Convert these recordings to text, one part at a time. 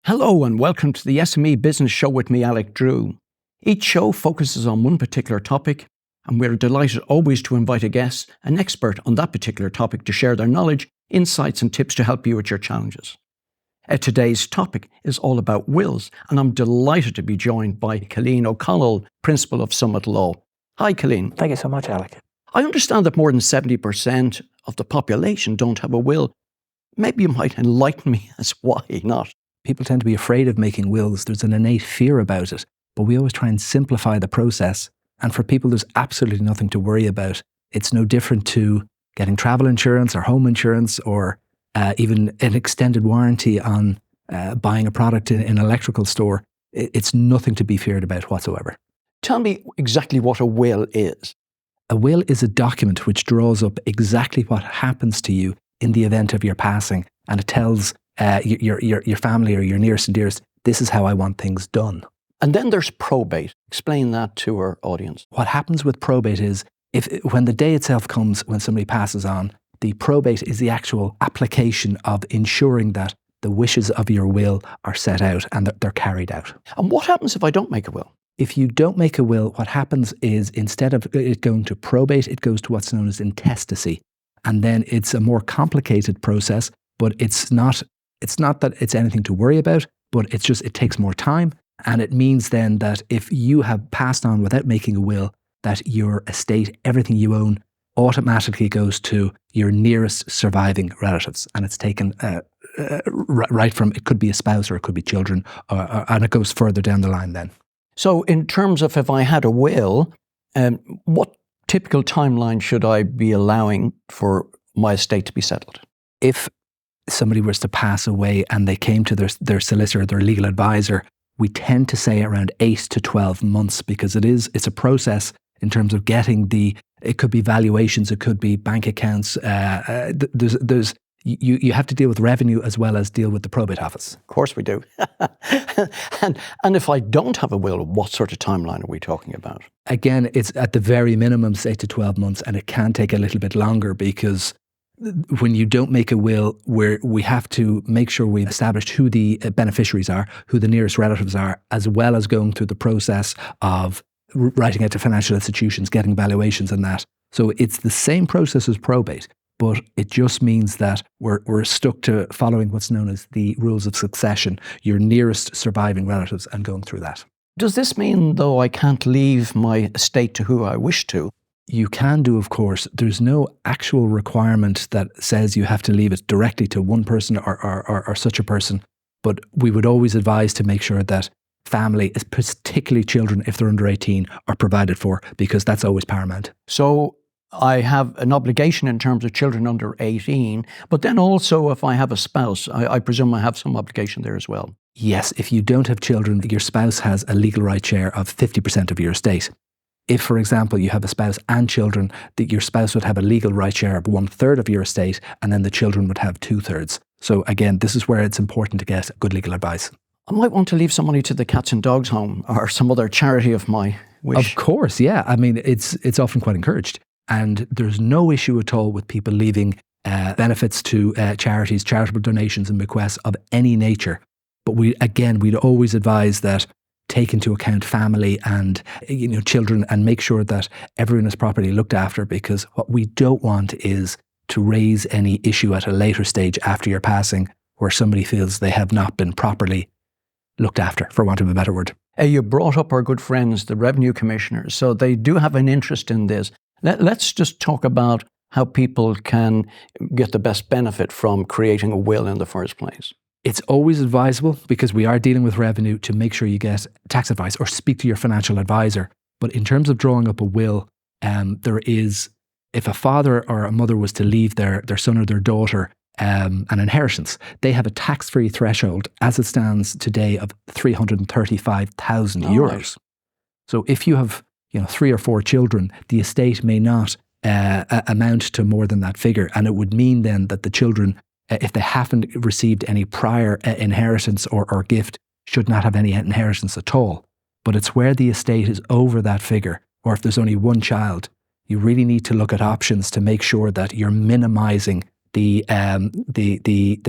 Hello and welcome to the SME Business Show with me, Alec Drew. Each show focuses on one particular topic, and we're delighted always to invite a guest, an expert on that particular topic, to share their knowledge, insights and tips to help you with your challenges. Today's topic is all about wills, and I'm delighted to be joined by Cillín O'Connell, Principal of Summit Law. Hi, Cillín. Thank you so much, Alec. I understand that more than 70% of the population don't have a will. Maybe you might enlighten me as why not. People tend to be afraid of making wills. There's an innate fear about it, but we always try and simplify the process. And for people, there's absolutely nothing to worry about. It's no different to getting travel insurance or home insurance or even an extended warranty on buying a product in an electrical store. It's nothing to be feared about whatsoever. Tell me exactly what a will is. A will is a document which draws up exactly what happens to you in the event of your passing, and it tells your family or your nearest and dearest, this is how I want things done. And then there's probate. Explain that to our audience. What happens with probate is, when the day itself comes, when somebody passes on, the probate is the actual application of ensuring that the wishes of your will are set out and that they're carried out. And what happens if I don't make a will? If you don't make a will, what happens is, instead of it going to probate, it goes to what's known as intestacy. And then it's a more complicated process, but it's not that it's anything to worry about, but it's just, it takes more time. And it means then that if you have passed on without making a will, that your estate, everything you own, automatically goes to your nearest surviving relatives. And it's taken right from, it could be a spouse or it could be children, and it goes further down the line then. So in terms of if I had a will, what typical timeline should I be allowing for my estate to be settled? If somebody was to pass away and they came to their solicitor, their legal advisor, we tend to say around 8 to 12 months, because it's a process in terms of getting it could be valuations, it could be bank accounts. You have to deal with revenue as well as deal with the probate office. Of course we do. and if I don't have a will, what sort of timeline are we talking about? Again, it's at the very minimum 8 to 12 months, and it can take a little bit longer, because when you don't make a will, we have to make sure we've established who the beneficiaries are, who the nearest relatives are, as well as going through the process of writing out to financial institutions, getting valuations and that. So it's the same process as probate, but it just means that we're stuck to following what's known as the rules of succession, your nearest surviving relatives, and going through that. Does this mean, though, I can't leave my estate to who I wish to? You can do, of course. There's no actual requirement that says you have to leave it directly to one person or such a person, but we would always advise to make sure that family, particularly children if they're under 18, are provided for, because that's always paramount. So I have an obligation in terms of children under 18, but then also if I have a spouse, I presume I have some obligation there as well. Yes, if you don't have children, your spouse has a legal right share of 50% of your estate. If, for example, you have a spouse and children, that your spouse would have a legal right share of 1/3 of your estate, and then the children would have 2/3. So again, this is where it's important to get good legal advice. I might want to leave some money to the Cats and Dogs Home or some other charity of my wish. Of course, yeah. I mean, it's often quite encouraged. And there's no issue at all with people leaving benefits to charities, charitable donations and bequests of any nature. But we'd always advise that take into account family and children, and make sure that everyone is properly looked after, because what we don't want is to raise any issue at a later stage after your passing where somebody feels they have not been properly looked after, for want of a better word. You brought up our good friends, the revenue commissioners, so they do have an interest in this. Let's just talk about how people can get the best benefit from creating a will in the first place. It's always advisable, because we are dealing with revenue, to make sure you get tax advice or speak to your financial advisor. But in terms of drawing up a will, if a father or a mother was to leave their son or their daughter an inheritance, they have a tax-free threshold as it stands today of €335,000. Right. So if you have 3 or 4 children, the estate may not amount to more than that figure. And it would mean then that the children, if they haven't received any prior inheritance or gift, should not have any inheritance at all. But it's where the estate is over that figure, or if there's only one child, you really need to look at options to make sure that you're minimising the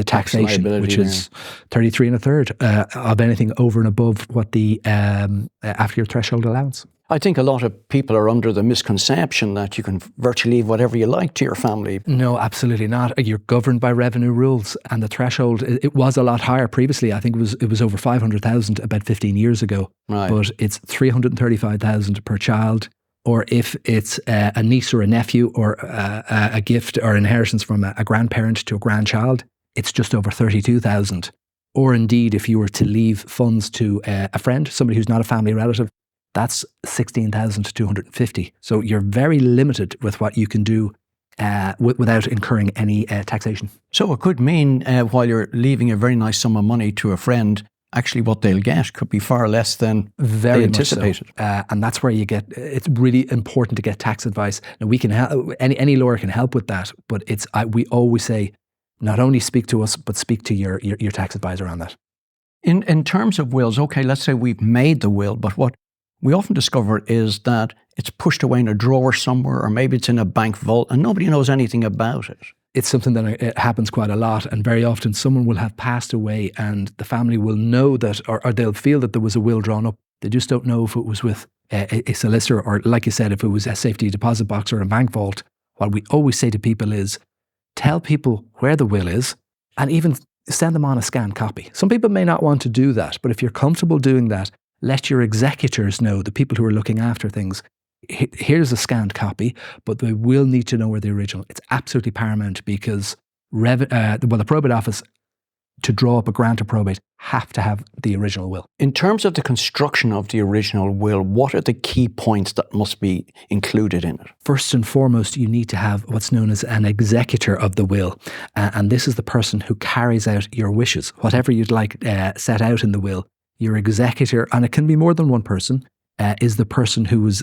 taxation, which is 33 1/3 of anything over and above what the after your threshold allowance. I think a lot of people are under the misconception that you can virtually leave whatever you like to your family. No, absolutely not. You're governed by revenue rules, and the threshold, it was a lot higher previously. I think it was over 500,000 about 15 years ago. Right. But it's 335,000 per child, or if it's a niece or a nephew, or a gift or inheritance from a grandparent to a grandchild, it's just over 32,000. Or indeed, if you were to leave funds to a friend, somebody who's not a family relative, that's 16,250. So you're very limited with what you can do without incurring any taxation. So it could mean while you're leaving a very nice sum of money to a friend, actually what they'll get could be far less than they anticipated. So. And that's where it's really important to get tax advice. Now we can help, any lawyer can help with that, but we always say, not only speak to us, but speak to your tax advisor on that. In terms of wills, okay, let's say we've made the will, but what we often discover is that it's pushed away in a drawer somewhere, or maybe it's in a bank vault and nobody knows anything about it. It's something that it happens quite a lot, and very often someone will have passed away and the family will know that, or they'll feel that there was a will drawn up. They just don't know if it was with a solicitor, or like you said, if it was a safety deposit box or a bank vault. What we always say to people is, tell people where the will is, and even send them on a scanned copy. Some people may not want to do that, but if you're comfortable doing that, let your executors know, the people who are looking after things, here's a scanned copy, but they will need to know where the original. It's absolutely paramount, because the probate office, to draw up a grant of probate, have to have the original will. In terms of the construction of the original will, what are the key points that must be included in it? First and foremost, you need to have what's known as an executor of the will. And this is the person who carries out your wishes. Whatever you'd like set out in the will, your executor, and it can be more than one person, is the person who is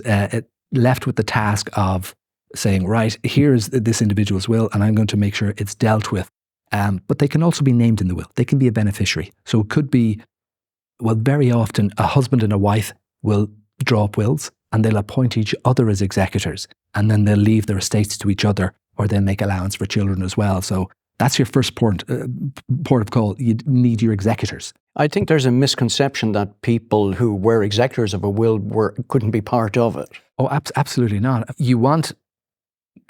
left with the task of saying, right, here's this individual's will, and I'm going to make sure it's dealt with. But they can also be named in the will. They can be a beneficiary. So it could be, well, very often a husband and a wife will draw up wills and they'll appoint each other as executors, and then they'll leave their estates to each other, or they'll make allowance for children as well. So that's your first port of call. You need your executors. I think there's a misconception that people who were executors of a will couldn't be part of it. Oh, absolutely not. You want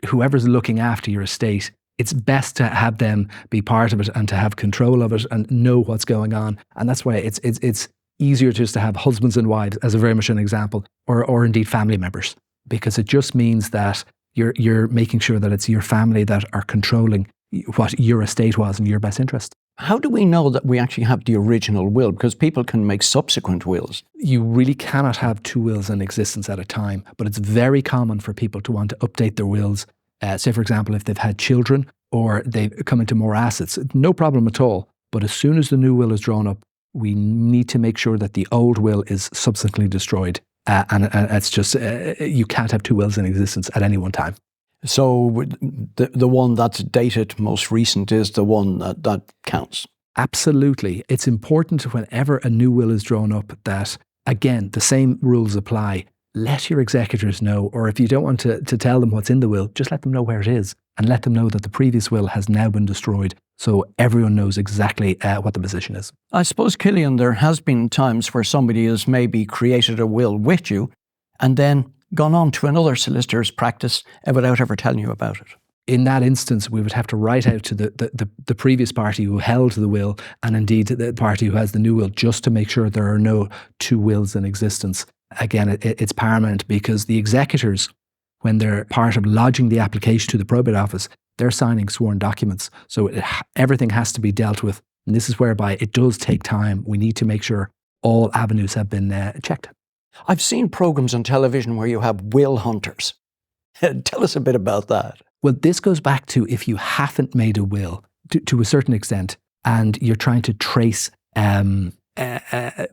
whoever's looking after your estate, it's best to have them be part of it and to have control of it and know what's going on. And that's why it's easier just to have husbands and wives, as a very much an example, or indeed family members, because it just means that you're making sure that it's your family that are controlling what your estate was in your best interest. How do we know that we actually have the original will? Because people can make subsequent wills. You really cannot have two wills in existence at a time, but it's very common for people to want to update their wills. Say, for example, if they've had children or they've come into more assets, no problem at all. But as soon as the new will is drawn up, we need to make sure that the old will is subsequently destroyed. And it's just, you can't have two wills in existence at any one time. So the one that's dated most recent is the one that counts? Absolutely. It's important whenever a new will is drawn up that, again, the same rules apply. Let your executors know, or if you don't want to tell them what's in the will, just let them know where it is, and let them know that the previous will has now been destroyed, so everyone knows exactly what the position is. I suppose, Cillín, there has been times where somebody has maybe created a will with you and then gone on to another solicitor's practice without ever telling you about it. In that instance, we would have to write out to the previous party who held the will, and indeed the party who has the new will, just to make sure there are no two wills in existence. Again, it's paramount, because the executors, when they're part of lodging the application to the probate office, they're signing sworn documents. So everything has to be dealt with. And this is whereby it does take time. We need to make sure all avenues have been checked. I've seen programs on television where you have will hunters. Tell us a bit about that. Well, this goes back to if you haven't made a will to a certain extent, and you're trying to trace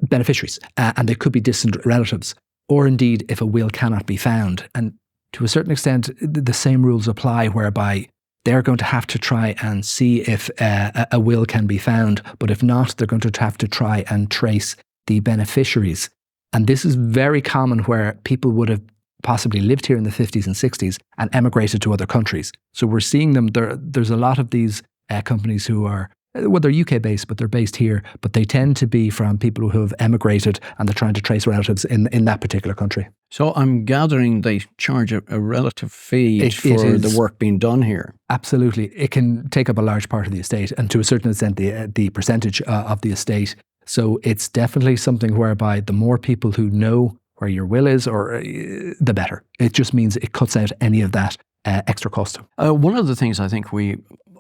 beneficiaries, and they could be distant relatives, or indeed if a will cannot be found. And to a certain extent, the same rules apply, whereby they're going to have to try and see if a will can be found, but if not, they're going to have to try and trace the beneficiaries. And this is very common, where people would have possibly lived here in the 50s and 60s and emigrated to other countries. So we're seeing them, there's a lot of these companies who are, well, they're UK based, but they're based here, but they tend to be from people who have emigrated and they're trying to trace relatives in that particular country. So I'm gathering they charge a relative fee for the work being done here. Absolutely. It can take up a large part of the estate and to a certain extent the percentage of the estate. So it's definitely something whereby the more people who know where your will is, or the better. It just means it cuts out any of that extra cost. One of the things I think we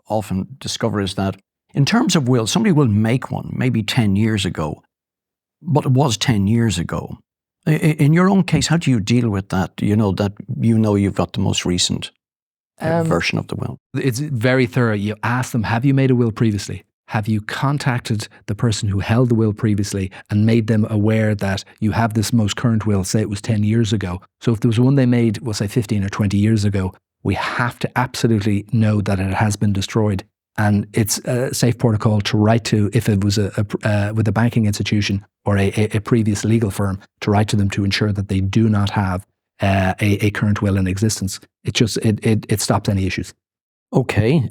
often discover is that in terms of will, somebody will make one maybe 10 years ago, but it was 10 years ago. In your own case, how do you deal with that? You've got the most recent version of the will. It's very thorough. You ask them, have you made a will previously? Have you contacted the person who held the will previously and made them aware that you have this most current will, say it was 10 years ago? So if there was one they made, we'll say 15 or 20 years ago, we have to absolutely know that it has been destroyed. And it's a safe protocol to write to, if it was with a banking institution or a previous legal firm, to write to them to ensure that they do not have a current will in existence. It stops any issues. Okay.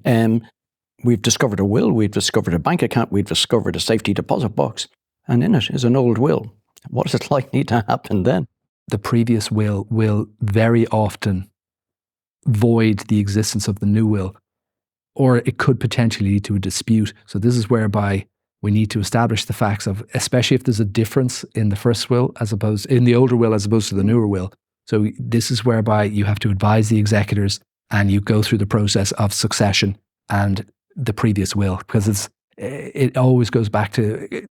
We've discovered a will, we've discovered a bank account, we've discovered a safety deposit box, and in it is an old will. What is it likely to happen then? The previous will very often void the existence of the new will, or it could potentially lead to a dispute. So this is whereby we need to establish the facts of, especially if there's a difference in the first will in the older will as opposed to the newer will. So this is whereby you have to advise the executors and you go through the process of succession and the previous will, because it always goes back to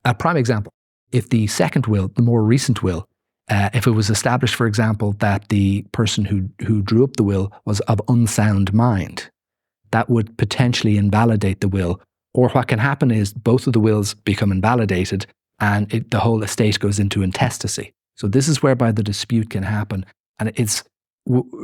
a prime example. If the second will, the more recent will, if it was established, for example, that the person who drew up the will was of unsound mind, that would potentially invalidate the will. Or what can happen is both of the wills become invalidated and the whole estate goes into intestacy. So this is whereby the dispute can happen. And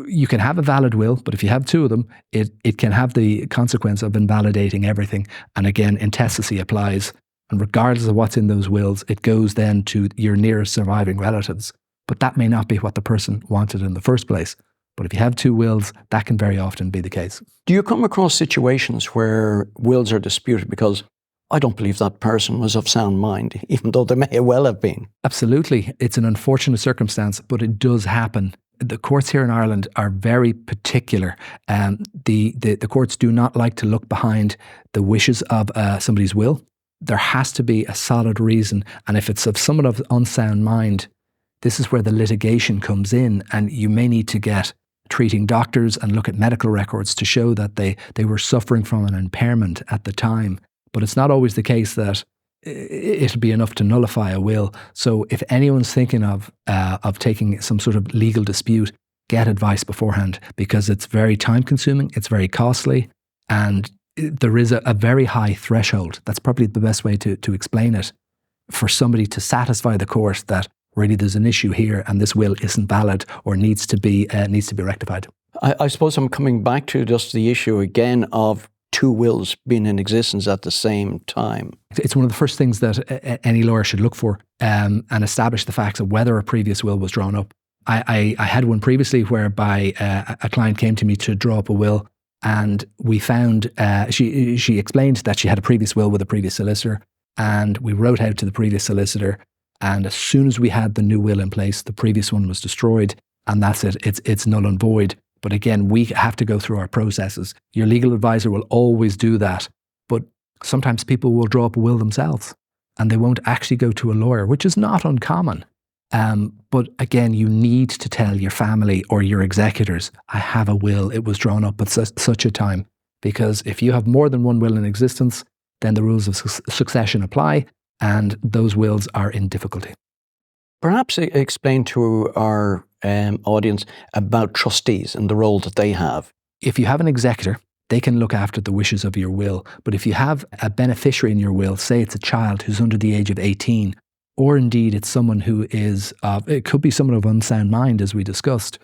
you can have a valid will, but if you have two of them, it can have the consequence of invalidating everything. And again, intestacy applies. And regardless of what's in those wills, it goes then to your nearest surviving relatives. But that may not be what the person wanted in the first place. But if you have two wills, that can very often be the case. Do you come across situations where wills are disputed because I don't believe that person was of sound mind, even though they may well have been? Absolutely. It's an unfortunate circumstance, but it does happen. The courts here in Ireland are very particular. The courts do not like to look behind the wishes of somebody's will. There has to be a solid reason. And if it's of someone of unsound mind, this is where the litigation comes in, and you may need to get treating doctors and look at medical records to show that they were suffering from an impairment at the time. But it's not always the case that it'll be enough to nullify a will. So if anyone's thinking of taking some sort of legal dispute, get advice beforehand, because it's very time consuming, it's very costly, and there is a very high threshold. That's probably the best way to explain it, for somebody to satisfy the court that really there's an issue here and this will isn't valid or needs to be rectified. I suppose I'm coming back to just the issue again of two wills being in existence at the same time. It's one of the first things that any lawyer should look for and establish the facts of whether a previous will was drawn up. I had one previously whereby a client came to me to draw up a will, and we found she explained that she had a previous will with a previous solicitor, and we wrote out to the previous solicitor, and as soon as we had the new will in place, the previous one was destroyed, and that's it. It's null and void. But again, we have to go through our processes. Your legal advisor will always do that. But sometimes people will draw up a will themselves and they won't actually go to a lawyer, which is not uncommon. But again, you need to tell your family or your executors, I have a will, it was drawn up at such a time. Because if you have more than one will in existence, then the rules of succession apply and those wills are in difficulty. Perhaps explain to our audience about trustees and the role that they have. If you have an executor, they can look after the wishes of your will. But if you have a beneficiary in your will, say it's a child who's under the age of 18, or indeed it's someone who is, it could be someone of unsound mind, as we discussed.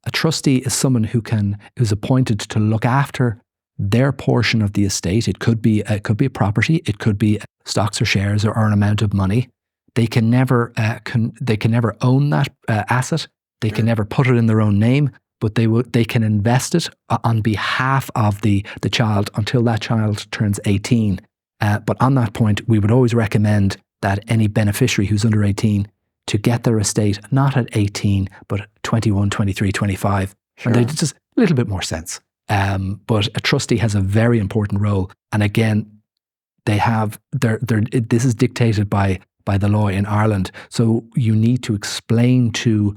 A trustee is someone who's appointed to look after their portion of the estate. It could be a property, it could be stocks or shares or an amount of money. They can never own that asset. They can never put it in their own name, but they can invest it on behalf of the child until that child turns 18. But on that point, we would always recommend that any beneficiary who's under 18 to get their estate not at 18, but 21, 23, 25. Sure. And they just a little bit more sense. But a trustee has a very important role. And again, they have this is dictated by the law in Ireland. So you need to explain to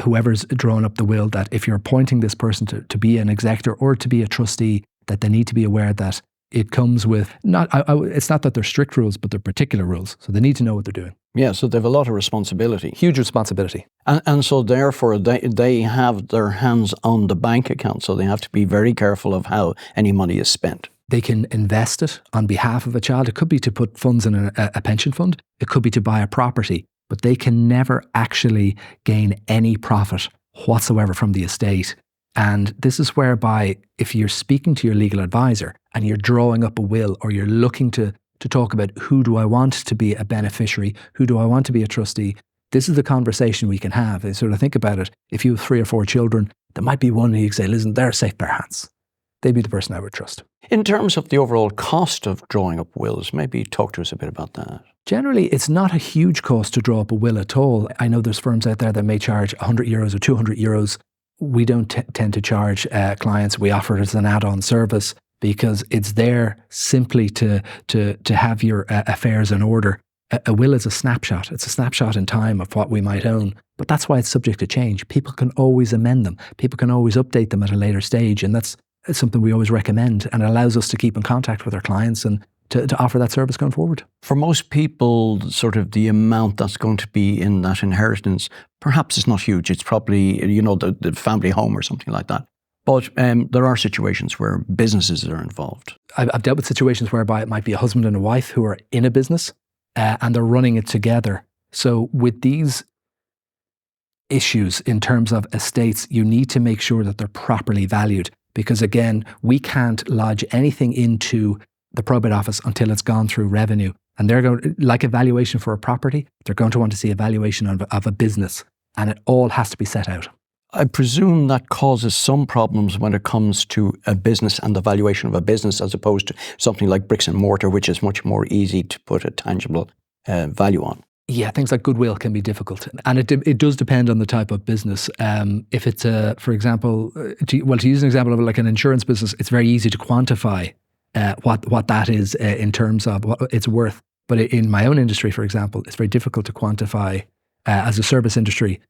whoever's drawn up the will that if you're appointing this person to be an executor or to be a trustee, that they need to be aware that it comes with it's not that they're strict rules, but they're particular rules. So they need to know what they're doing. Yeah, so they have a lot of responsibility. Huge responsibility. And so therefore they have their hands on the bank account, so they have to be very careful of how any money is spent. They can invest it on behalf of a child. It could be to put funds in a pension fund. It could be to buy a property, but they can never actually gain any profit whatsoever from the estate. And this is whereby if you're speaking to your legal advisor and you're drawing up a will, or you're looking to talk about who do I want to be a beneficiary, who do I want to be a trustee, this is the conversation we can have. They sort of think about it. If you have 3 or 4 children, there might be one who you say, listen, they're a safe pair of hands. They'd be the person I would trust. In terms of the overall cost of drawing up wills, maybe talk to us a bit about that. Generally, it's not a huge cost to draw up a will at all. I know there's firms out there that may charge €100 or €200. We don't tend to charge clients. We offer it as an add-on service because it's there simply to have your affairs in order. A will is a snapshot. It's a snapshot in time of what we might own. But that's why it's subject to change. People can always amend them. People can always update them at a later stage. And that's something we always recommend. And it allows us to keep in contact with our clients and to offer that service going forward. For most people, sort of the amount that's going to be in that inheritance, perhaps it's not huge. It's probably, the family home or something like that. But there are situations where businesses are involved. I've dealt with situations whereby it might be a husband and a wife who are in a business and they're running it together. So with these issues in terms of estates, you need to make sure that they're properly valued. Because again, we can't lodge anything into the probate office until it's gone through revenue. And they're going, like a valuation for a property, they're going to want to see a valuation of a business. And it all has to be set out. I presume that causes some problems when it comes to a business and the valuation of a business, as opposed to something like bricks and mortar, which is much more easy to put a tangible value on. Yeah, things like goodwill can be difficult. And it does depend on the type of business. If it's, for example, to use an example of like an insurance business, it's very easy to quantify what that is in terms of what it's worth. But in my own industry, for example, it's very difficult to quantify as a service industry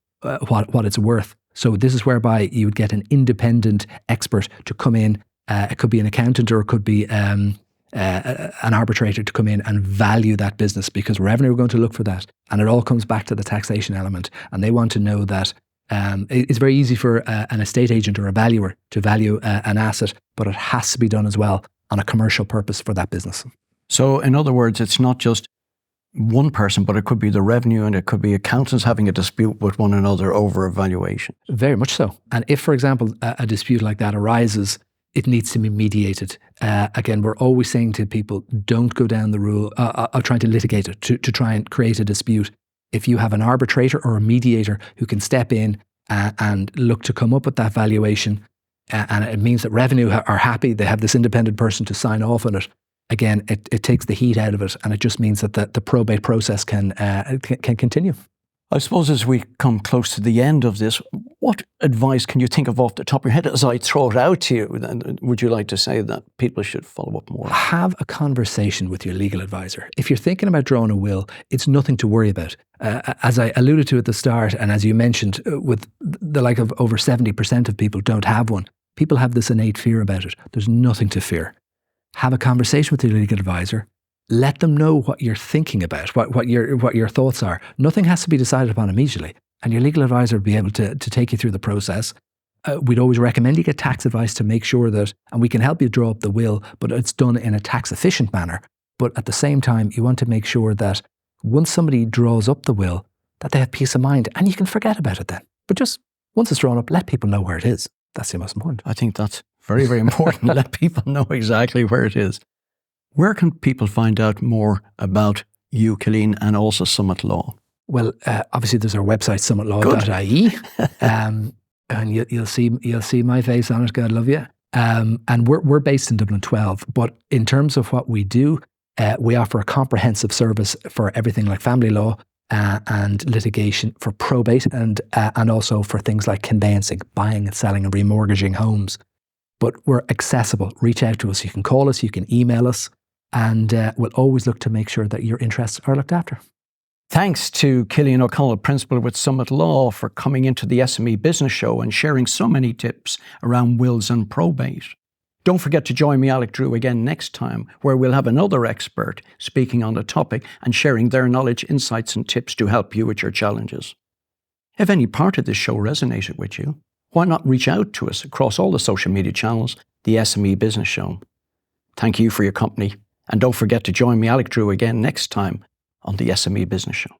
what it's worth. So this is whereby you would get an independent expert to come in. It could be an accountant or it could be an arbitrator to come in and value that business, because revenue are going to look for that. And it all comes back to the taxation element. And they want to know that it's very easy for an estate agent or a valuer to value an asset, but it has to be done as well on a commercial purpose for that business. So in other words, it's not just one person, but it could be the revenue and it could be accountants having a dispute with one another over a valuation. Very much so. And if, for example, a dispute like that arises, it needs to be mediated. Again, we're always saying to people, don't go down the rule of trying to litigate it, to try and create a dispute. If you have an arbitrator or a mediator who can step in and look to come up with that valuation, and it means that revenue are happy, they have this independent person to sign off on it, again, it takes the heat out of it, and it just means that the probate process can continue. I suppose as we come close to the end of this, what advice can you think of off the top of your head as I throw it out to you? Would you like to say that people should follow up more? Have a conversation with your legal advisor. If you're thinking about drawing a will, it's nothing to worry about. As I alluded to at the start, and as you mentioned, with the like of over 70% of people don't have one, people have this innate fear about it. There's nothing to fear. Have a conversation with your legal advisor. Let them know what you're thinking about, what your thoughts are. Nothing has to be decided upon immediately. And your legal advisor will be able to take you through the process. We'd always recommend you get tax advice to make sure that, and we can help you draw up the will, but it's done in a tax efficient manner. But at the same time, you want to make sure that once somebody draws up the will, that they have peace of mind, and you can forget about it then. But just once it's drawn up, let people know where it is. That's the most important. I think that's very, very important. Let people know exactly where it is. Where can people find out more about you, Cillín, and also Summit Law? Well, obviously there's our website, summitlaw.ie, and you'll see my face on it. God love you. And we're based in Dublin 12, but in terms of what we do, we offer a comprehensive service for everything like family law and litigation, for probate, and also for things like conveyancing, buying and selling and remortgaging homes. But we're accessible. Reach out to us. You can call us, you can email us, and we'll always look to make sure that your interests are looked after. Thanks to Cillín O'Connell, Principal with Summit Law, for coming into the SME Business Show and sharing so many tips around wills and probate. Don't forget to join me, Alec Drew, again next time, where we'll have another expert speaking on the topic and sharing their knowledge, insights and tips to help you with your challenges. If any part of this show resonated with you, why not reach out to us across all the social media channels, the SME Business Show. Thank you for your company, and don't forget to join me, Alec Drew, again next time on the SME Business Show.